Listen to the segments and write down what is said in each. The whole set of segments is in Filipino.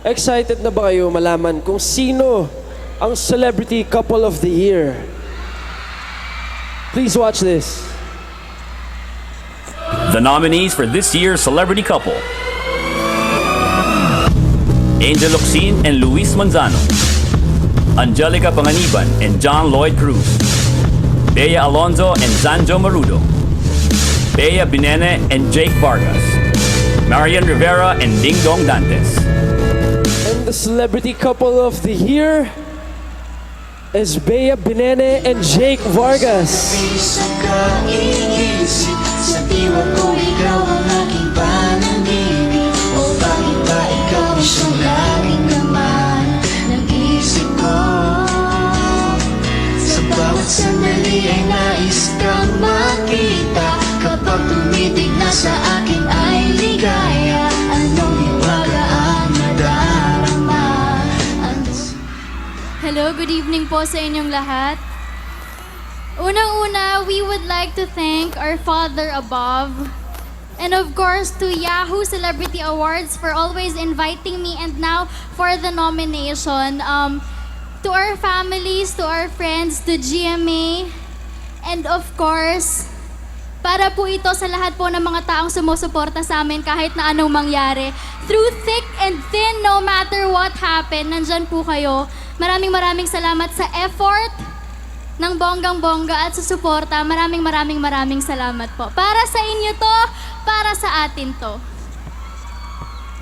Excited na ba kayo malaman kung sino ang Celebrity Couple of the Year? Please watch this. The nominees for this year's Celebrity Couple: Angel Locsin and Luis Manzano, Angelica Panganiban and John Lloyd Cruz, Bea Alonzo and Zanjo Marudo, Bea Binene and Jake Vargas, Marian Rivera and Ding Dong Dantes. And the Celebrity Couple of the Year is Bea Binene and Jake Vargas. Isa kang iniisip sa diwa ko, ikaw ang aking panaginip. O bakit ba ikaw siyang laging naman ng isip ko? Sa bawat sandali ay nais kang makita. Kapag tumitig na sa akin ay ligaya. Anong hiwaga ang madarama? Hello, good evening po sa inyong lahat. Unang-una, we would like to thank our Father above, and of course to Yahoo Celebrity Awards for always inviting me, and now for the nomination. To our families, to our friends, to GMA, and of course, para po ito sa lahat po ng mga taong sumusuporta sa amin kahit na anong mangyari. Through thick and thin, no matter what happened, nandyan po kayo. Maraming salamat sa effort ng bonggang-bongga at sa suporta. Maraming salamat po. Para sa inyo to, para sa atin to.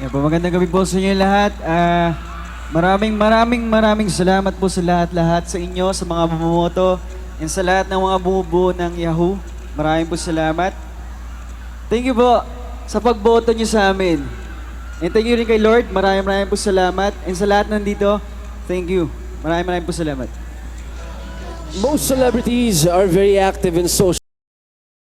Yan po, magandang gabi po sa inyo lahat. Maraming salamat po sa lahat sa inyo, sa mga bumoto, and sa lahat ng mga bumubuo ng Yahoo. Maraming po salamat. Thank you po sa pagboto nyo sa amin. And thank you rin kay Lord. Maraming po salamat. And sa lahat nandito, thank you. Maraming po salamat. Most celebrities are very active in social